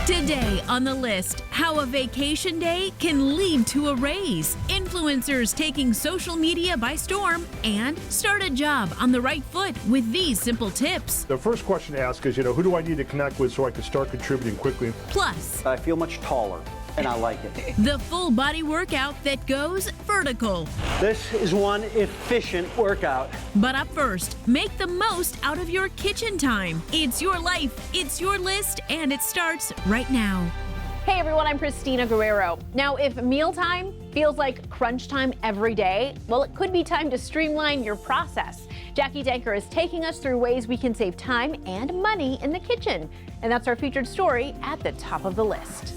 Today on the list, how a vacation day can lead to a raise, influencers taking social media by storm, and start a job on the right foot with these simple tips. The first question to ask is, who do I need to connect with so I can start contributing quickly? Plus, I feel much taller, and I like it. the full body workout that goes vertical. This is one efficient workout. But up first, make the most out of your kitchen time. It's your life, it's your list, and it starts right now. Hey everyone, I'm Christina Guerrero. Now, if mealtime feels like crunch time every day, well, it could be time to streamline your process. Jackie Danker is taking us through ways we can save time and money in the kitchen. And that's our featured story at the top of the list.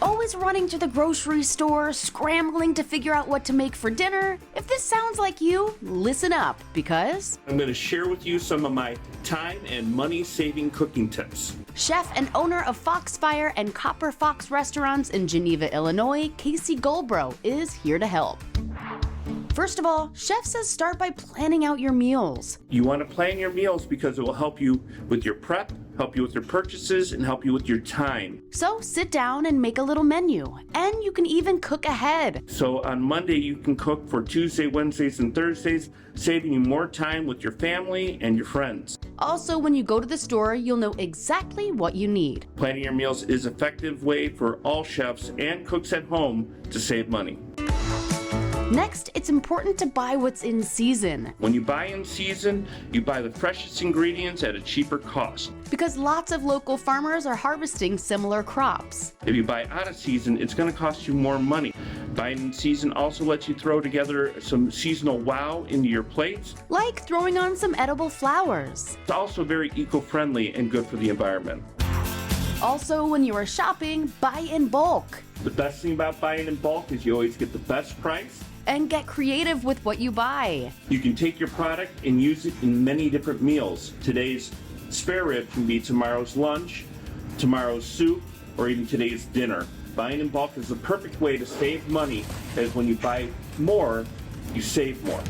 Always running to the grocery store, scrambling to figure out what to make for dinner? If this sounds like you, listen up, because I'm going to share with you some of my time and money-saving cooking tips. chef and owner of Foxfire and Copper Fox restaurants in Geneva, Illinois, Casey Goldbro is here to help. First of all, chef says start by planning out your meals. You want to plan your meals because it will help you with your prep, help you with your purchases, and help you with your time. So sit down and make a little menu, and you can even cook ahead. So on Monday, you can cook for Tuesday, Wednesdays, and Thursdays, saving you more time with your family and your friends. Also, when you go to the store, you'll know exactly what you need. Planning your meals is an effective way for all chefs and cooks at home to save money. Next, it's important to buy what's in season. When you buy in season, you buy the freshest ingredients at a cheaper cost. Because lots of local farmers are harvesting similar crops. If you buy out of season, it's going to cost you more money. Buying in season also lets you throw together some seasonal wow into your plates. Like throwing on some edible flowers. It's also very eco-friendly and good for the environment. Also, when you are shopping, buy in bulk. The best thing about buying in bulk is you always get the best price. And get creative with what you buy. You can take your product and use it in many different meals. Today's spare rib can be tomorrow's lunch, tomorrow's soup, or even today's dinner. Buying in bulk is the perfect way to save money, as when you buy more, you save more.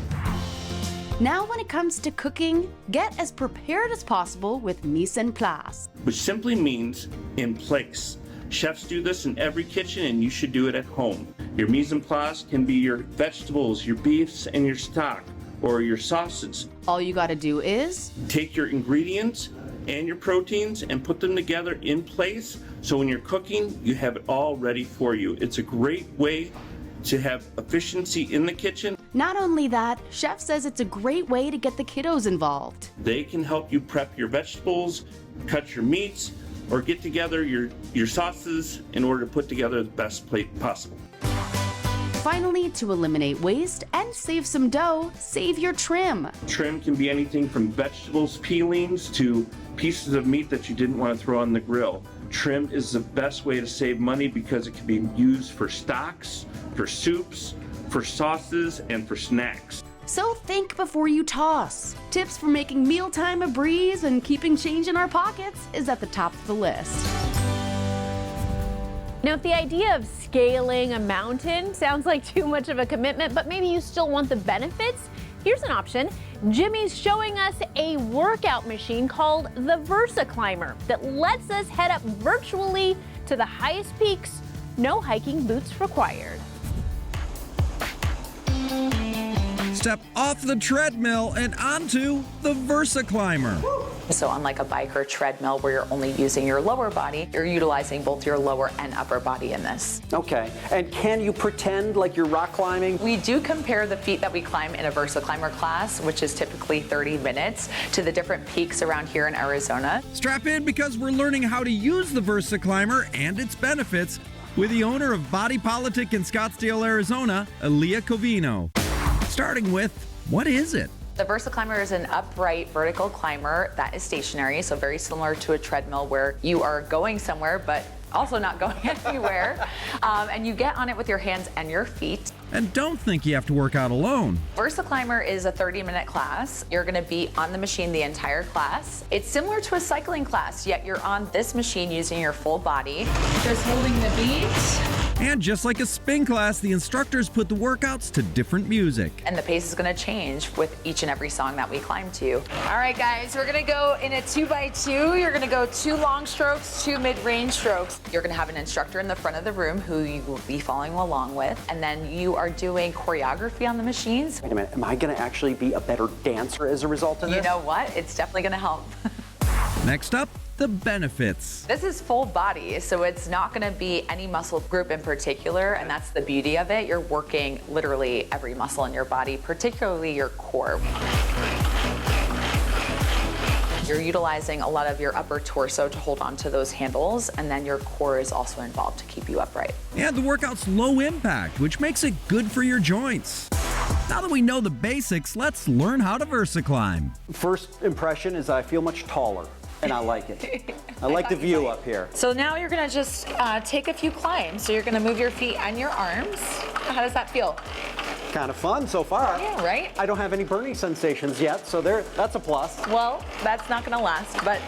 Now when it comes to cooking, get as prepared as possible with mise en place. Which simply means in place. Chefs do this in every kitchen, and you should do it at home. Your mise en place can be your vegetables, your beefs, and your stock, or your sauces. All you gotta do is take your ingredients and your proteins and put them together in place, so when you're cooking, you have it all ready for you. It's a great way to have efficiency in the kitchen. Not only that, chef says it's a great way to get the kiddos involved. They can help you prep your vegetables, cut your meats, or get together your sauces in order to put together the best plate possible. Finally, to eliminate waste and save some dough, save your trim. Trim can be anything from vegetables, peelings, to pieces of meat that you didn't want to throw on the grill. Trim is the best way to save money because it can be used for stocks, for soups, for sauces, and for snacks. So think before you toss. Tips for making mealtime a breeze and keeping change in our pockets is at the top of the list. Now, if the idea of scaling a mountain sounds like too much of a commitment, but maybe you still want the benefits, here's an option. Jimmy's showing us a workout machine called the VersaClimber that lets us head up virtually to the highest peaks, no hiking boots required. Step off the treadmill and onto the VersaClimber. So unlike a bike or treadmill where you're only using your lower body, you're utilizing both your lower and upper body in this. Okay, and can you pretend like you're rock climbing? We do compare the feat that we climb in a VersaClimber class, which is typically 30 minutes, to the different peaks around here in Arizona. Strap in because we're learning how to use the VersaClimber and its benefits with the owner of Body Politic in Scottsdale, Arizona, Aaliyah Covino. Starting with, what is it? The VersaClimber is an upright vertical climber that is stationary, so very similar to a treadmill where you are going somewhere but also not going anywhere. And you get on it with your hands and your feet. And don't think you have to work out alone. VersaClimber is a 30-minute class. You're gonna be on the machine the entire class. It's similar to a cycling class, yet you're on this machine using your full body. Just holding the beat. And just like a spin class, the instructors put the workouts to different music. And the pace is going to change with each and every song that we climb to. All right, guys, we're gonna go in a 2x2. You're gonna go 2 long strokes, 2 mid-range strokes. You're going to have an instructor in the front of the room who you will be following along with. And then you are doing choreography on the machines. Wait a minute, am I going to actually be a better dancer as a result of this? You know what? It's definitely going to help. Next up, the benefits. This is full body, so it's not going to be any muscle group in particular, and that's the beauty of it. You're working literally every muscle in your body, particularly your core. You're utilizing a lot of your upper torso to hold on to those handles, and then your core is also involved to keep you upright. And the workout's low impact, which makes it good for your joints. Now that we know the basics, let's learn how to VersaClimb. First impression is I feel much taller, and I like it. I like the view up here. So now you're gonna just take a few climbs. So you're gonna move your feet and your arms. How does that feel? Kind of fun so far. Yeah, right? I don't have any burning sensations yet, so that's a plus. Well, that's not gonna last, but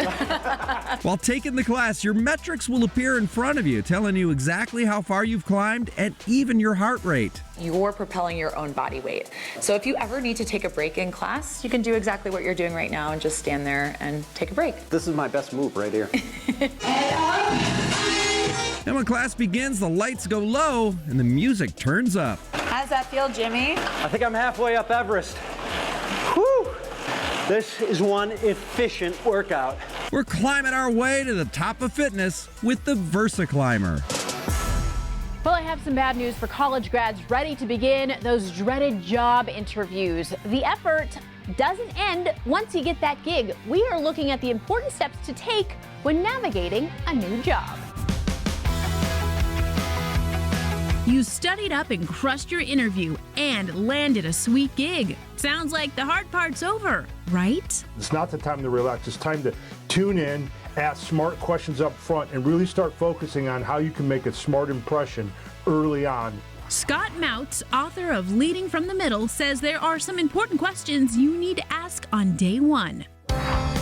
While taking the class, your metrics will appear in front of you, telling you exactly how far you've climbed and even your heart rate. You're propelling your own body weight. So if you ever need to take a break in class, you can do exactly what you're doing right now and just stand there and take a break. This is my best move right here. And when class begins, the lights go low and the music turns up. how does that feel, Jimmy? I think I'm halfway up Everest. Whew! This is one efficient workout. We're climbing our way to the top of fitness with the VersaClimber. Well, I have some bad news for college grads ready to begin those dreaded job interviews. The effort doesn't end once you get that gig. We are looking at the important steps to take when navigating a new job. You studied up and crushed your interview and landed a sweet gig. Sounds like the hard part's over, right? It's not the time to relax. It's time to tune in, ask smart questions up front, and really start focusing on how you can make a smart impression early on. Scott Mouts, author of Leading from the Middle, says there are some important questions you need to ask on day one.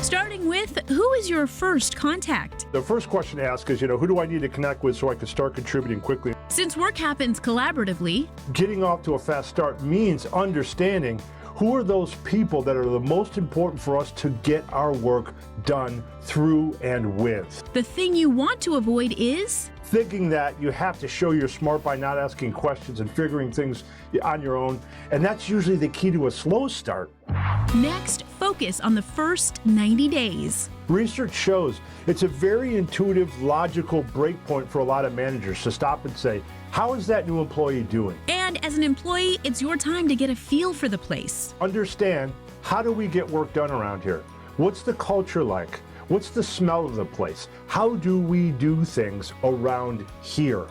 Starting with, who is your first contact? The first question to ask is, who do I need to connect with so I can start contributing quickly? Since work happens collaboratively, Getting off to a fast start means understanding who are those people that are the most important for us to get our work done through and with. the thing you want to avoid is Thinking that you have to show you're smart by not asking questions and figuring things on your own, and that's usually the key to a slow start. next, focus on the first 90 days. Research shows it's a very intuitive, logical breakpoint for a lot of managers to stop and say, how is that new employee doing? And as an employee, it's your time to get a feel for the place. Understand, how do we get work done around here? What's the culture like? What's the smell of the place? How do we do things around here?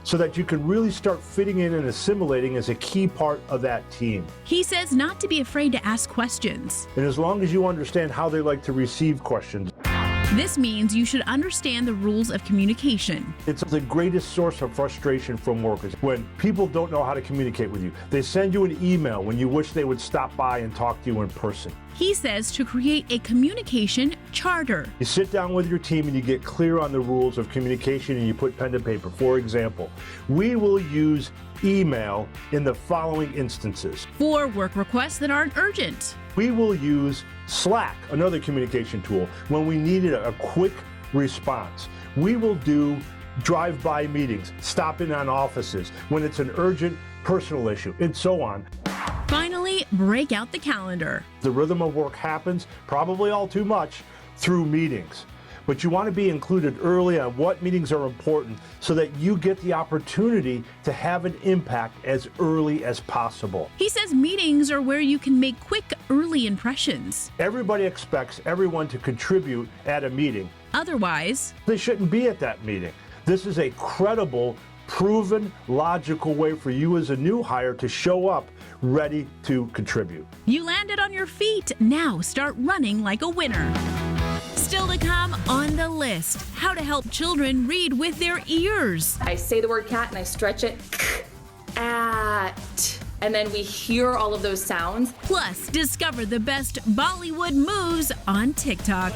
So that you can really start fitting in and assimilating as a key part of that team. He says not to be afraid to ask questions. And as long as you understand how they like to receive questions, This means you should understand the rules of communication. it's the greatest source of frustration from workers when people don't know how to communicate with you. They send you an email when you wish they would stop by and talk to you in person. He says to create a communication charter. You sit down with your team and you get clear on the rules of communication and you put pen to paper. For example, we will use email in the following instances. For work requests that aren't urgent. We will use Slack, another communication tool, when we needed a quick response. We will do drive-by meetings, stop in on offices when it's an urgent personal issue, and so on. Finally, break out the calendar. The rhythm of work happens, probably all too much, through meetings. But you want to be included early on what meetings are important so that you get the opportunity to have an impact as early as possible. He says meetings are where you can make quick, early impressions. Everybody expects everyone to contribute at a meeting. Otherwise, They shouldn't be at that meeting. This is a credible, proven, logical way for you as a new hire to show up ready to contribute. you landed on your feet. Now start running like a winner. Still to come on the list, how to help children read with their ears. I say the word cat and I stretch it. At. And then we hear all of those sounds. Plus, discover the best Bollywood moves on TikTok.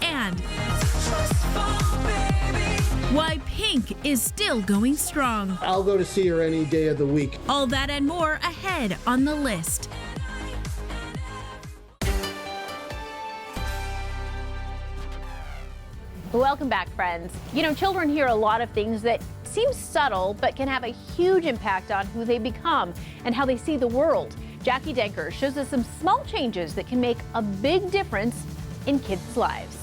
And why pink is still going strong. I'll go to see her any day of the week. All that and more ahead on the list. Welcome back, friends. You know, children hear a lot of things that seem subtle but can have a huge impact on who they become and how they see the world. Jackie Denker shows us some small changes that can make a big difference in kids' lives.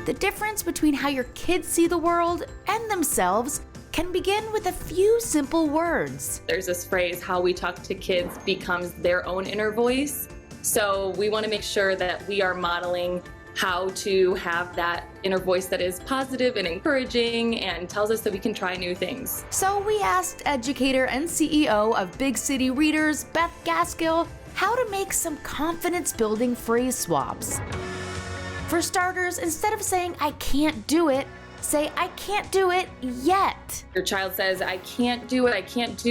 The difference between how your kids see the world and themselves can begin with a few simple words. There's this phrase, how we talk to kids becomes their own inner voice. So we want to make sure that we are modeling how to have that inner voice that is positive and encouraging and tells us that we can try new things. So we asked educator and CEO of Big City Readers, Beth Gaskill, how to make some confidence-building phrase swaps. For starters, instead of saying, "I can't do it," say, "I can't do it yet." Your child says, "I can't do it, I can't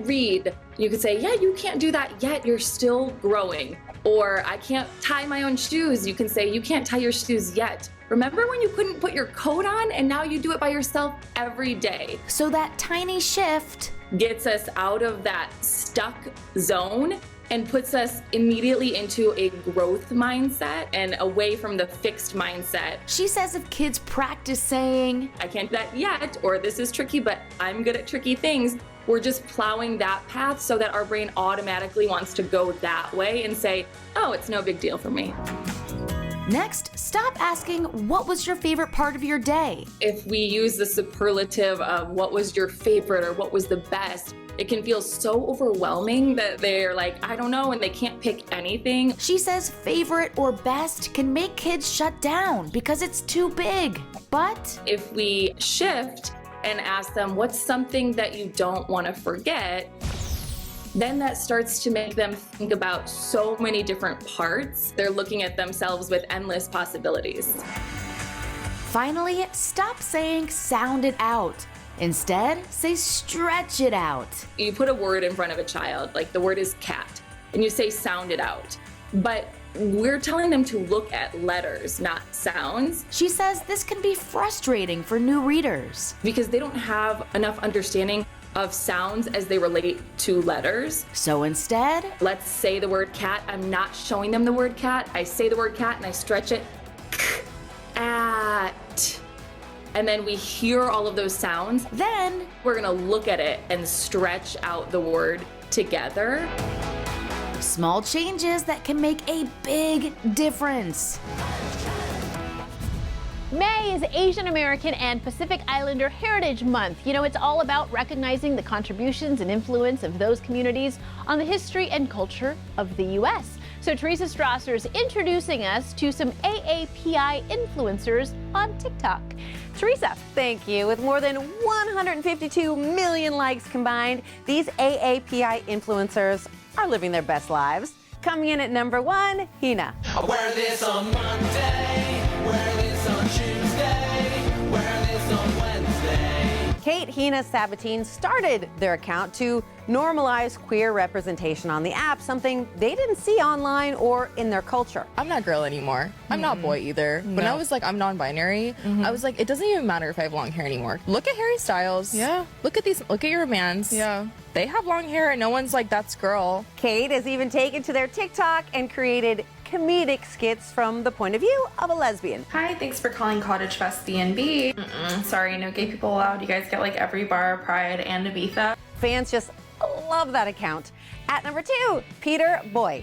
read." You could say, "Yeah, you can't do that yet, you're still growing." Or, "I can't tie my own shoes." You can say, "You can't tie your shoes yet. Remember when you couldn't put your coat on and now you do it by yourself every day?" So that tiny shift gets us out of that stuck zone and puts us immediately into a growth mindset and away from the fixed mindset. She says if kids practice saying, "I can't do that yet," or "This is tricky, but I'm good at tricky things," we're just plowing that path so that our brain automatically wants to go that way and say, "Oh, it's no big deal for me." Next, stop asking, "What was your favorite part of your day?" If we use the superlative of what was your favorite or what was the best, it can feel so overwhelming that they're like, "I don't know," and they can't pick anything. She says favorite or best can make kids shut down because it's too big. But if we shift and ask them, "What's something that you don't want to forget?" then that starts to make them think about so many different parts. They're looking at themselves with endless possibilities. Finally, stop saying "sound it out." Instead, say "stretch it out." You put a word in front of a child, like the word is cat, and you say "sound it out." But we're telling them to look at letters, not sounds. She says this can be frustrating for new readers because they don't have enough understanding of sounds as they relate to letters. So instead, let's say the word cat. I'm not showing them the word cat. I say the word cat and I stretch it. At. And then we hear all of those sounds. Then we're gonna look at it and stretch out the word together. Small changes that can make a big difference. May is Asian American and Pacific Islander Heritage Month. You know, it's all about recognizing the contributions and influence of those communities on the history and culture of the U.S. So Teresa Strasser is introducing us to some AAPI influencers on TikTok. Teresa. Thank you. With more than 152 million likes combined, these AAPI influencers are living their best lives. Coming in at number 1, Hina. I wear this on Monday, wear this on Tuesday, wear this on Wednesday. Kate Hina Sabatine started their account to normalize queer representation on the app, something they didn't see online or in their culture. I'm not girl anymore. I'm not boy either. When I was like, I'm non-binary, I was like, it doesn't even matter if I have long hair anymore. Look at Harry Styles. Yeah. Look at your mans. Yeah. They have long hair and no one's like, that's girl. Kate has even taken to their TikTok and created comedic skits from the point of view of a lesbian. Hi, thanks for calling Cottage Fest B&B. Sorry, no gay people allowed. You guys get like every bar, Pride, and Ibiza. Fans just love that account. At number 2, Peter Boy.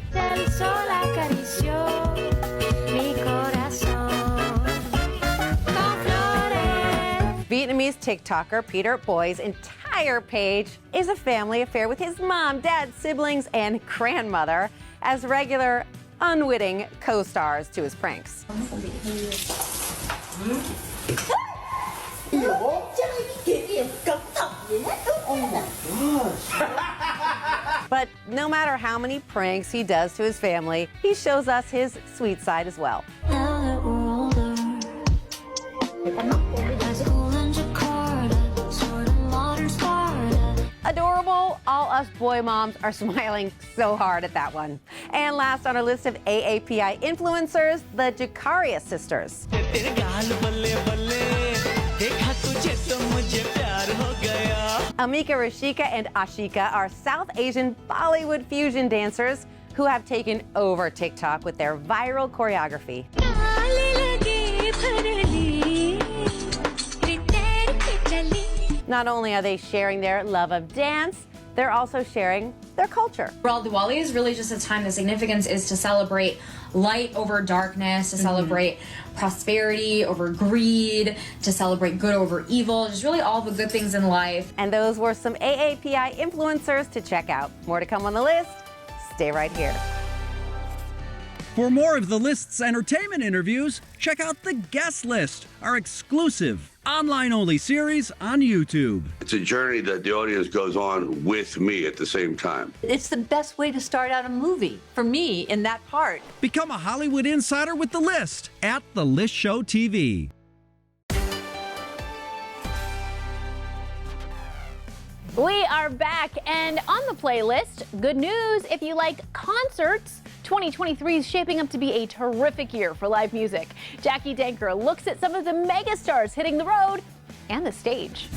Vietnamese TikToker Peter Boy's entire page is a family affair with his mom, dad, siblings, and grandmother as regular, unwitting co-stars to his pranks. But no matter how many pranks he does to his family, he shows us his sweet side as well. Adorable, all us boy moms are smiling so hard at that one. And last on our list of AAPI influencers, the Jacaria sisters. Amika Rashika and Ashika are South Asian Bollywood fusion dancers who have taken over TikTok with their viral choreography. Not only are they sharing their love of dance, they're also sharing their culture. Overall, Diwali is really just a time, the significance is to celebrate light over darkness, to celebrate prosperity over greed, to celebrate good over evil, just really all the good things in life. And those were some AAPI influencers to check out. More to come on the list. Stay right here. For more of the list's entertainment interviews, check out the Guest List, our exclusive online-only series on YouTube. It's a journey that the audience goes on with me at the same time. It's the best way to start out a movie, for me, in that part. Become a Hollywood insider with The List at The List Show TV. We are back, and on the playlist, good news if you like concerts. 2023 is shaping up to be a terrific year for live music. Jackie Danker looks at some of the megastars hitting the road and the stage.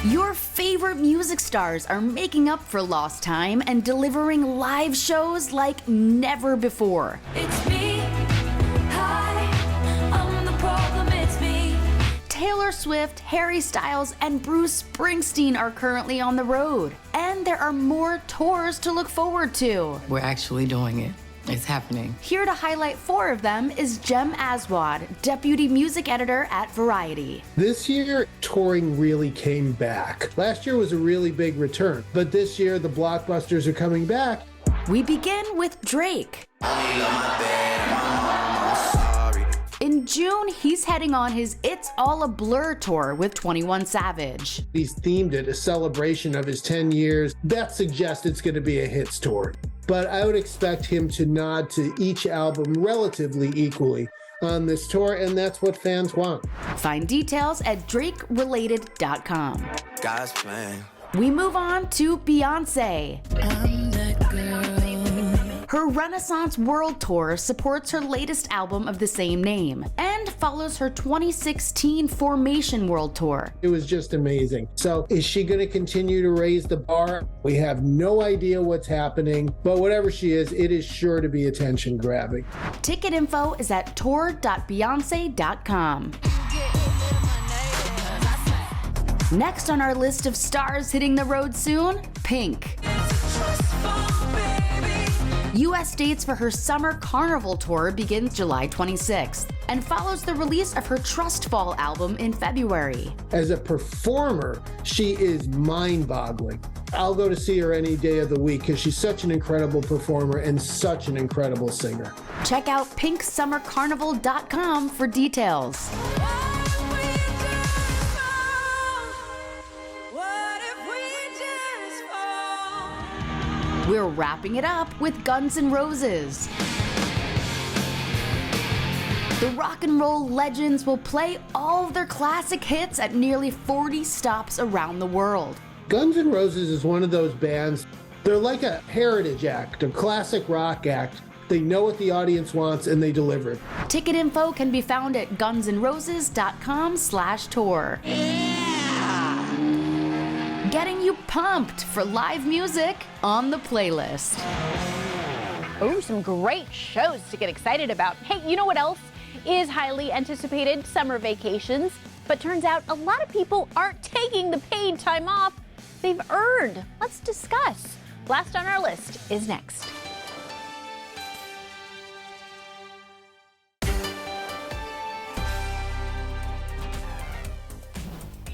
Your favorite music stars are making up for lost time and delivering live shows like never before. It's me. Hi, I'm the problem, it's me. Taylor Swift, Harry Styles, and Bruce Springsteen are currently on the road. And there are more tours to look forward to. We're actually doing it. It's happening. Here to highlight 4 of them is Jem Aswad, Deputy Music Editor at Variety. This year, touring really came back. Last year was a really big return, but this year the blockbusters are coming back. We begin with Drake. In June, he's heading on his It's All a Blur tour with 21 Savage. He's themed it a celebration of his 10 years. That suggests it's going to be a hits tour. But I would expect him to nod to each album relatively equally on this tour, and that's what fans want. Find details at drakerelated.com. God's plan. We move on to Beyonce. I'm that girl. Her Renaissance World Tour supports her latest album of the same name and follows her 2016 Formation World Tour. It was just amazing. So is she going to continue to raise the bar? We have no idea what's happening, but whatever she is, it is sure to be attention grabbing. Ticket info is at tour.beyonce.com. Next on our list of stars hitting the road soon, Pink. U.S. dates for her Summer Carnival tour begins July 26th and follows the release of her Trust Fall album in February. As a performer, she is mind-boggling. I'll go to see her any day of the week because she's such an incredible performer and such an incredible singer. Check out pinksummercarnival.com for details. We're wrapping it up with Guns N' Roses. The rock and roll legends will play all of their classic hits at nearly 40 stops around the world. Guns N' Roses is one of those bands, they're like a heritage act, a classic rock act. They know what the audience wants and they deliver it. Ticket info can be found at gunsnroses.com/tour. Getting you pumped for live music on the playlist. Oh, some great shows to get excited about. Hey, you know what else is highly anticipated? Summer vacations. But turns out a lot of people aren't taking the paid time off they've earned. Let's discuss. Last on our list is next.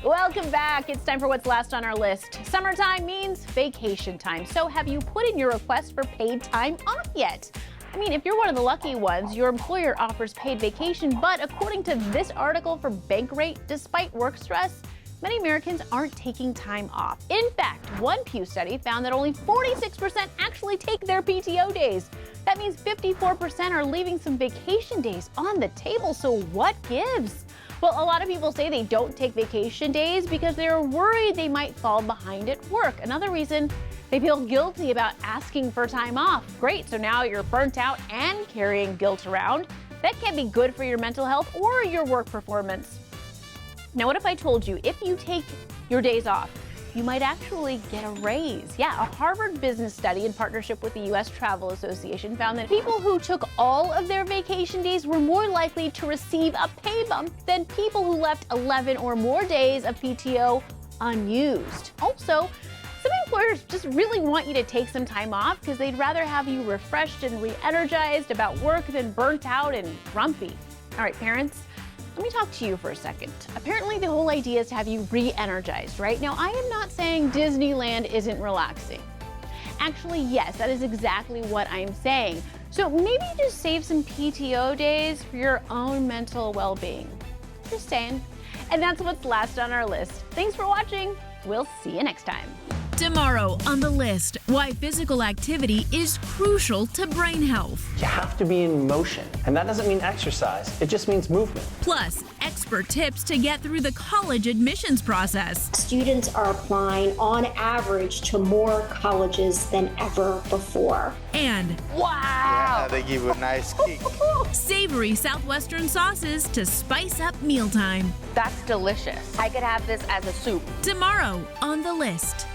Welcome back. It's time for what's last on our list. Summertime means vacation time. So have you put in your request for paid time off yet? I mean, if you're one of the lucky ones, your employer offers paid vacation, but according to this article for Bankrate, despite work stress, many Americans aren't taking time off. In fact, one Pew study found that only 46% actually take their PTO days. That means 54% are leaving some vacation days on the table. So what gives? Well, a lot of people say they don't take vacation days because they're worried they might fall behind at work. Another reason, they feel guilty about asking for time off. Great, so now you're burnt out and carrying guilt around. That can be good for your mental health or your work performance. Now, what if I told you if you take your days off, you might actually get a raise? Yeah, a Harvard business study in partnership with the U.S. Travel Association found that people who took all of their vacation days were more likely to receive a pay bump than people who left 11 or more days of PTO unused. Also, some employers just really want you to take some time off because they'd rather have you refreshed and re-energized about work than burnt out and grumpy. All right, parents, let me talk to you for a second. Apparently the whole idea is to have you re-energized, right? Now, I am not saying Disneyland isn't relaxing. Actually, yes, that is exactly what I'm saying. So maybe just save some PTO days for your own mental well-being. Just saying. And that's what's last on our list. Thanks for watching. We'll see you next time. Tomorrow on the list, why physical activity is crucial to brain health. You have to be in motion, and that doesn't mean exercise, it just means movement. Plus, expert tips to get through the college admissions process. Students are applying on average to more colleges than ever before. And Yeah, they give you a nice kick. savory Southwestern sauces to spice up mealtime. That's delicious. I could have this as a soup. Tomorrow on the list.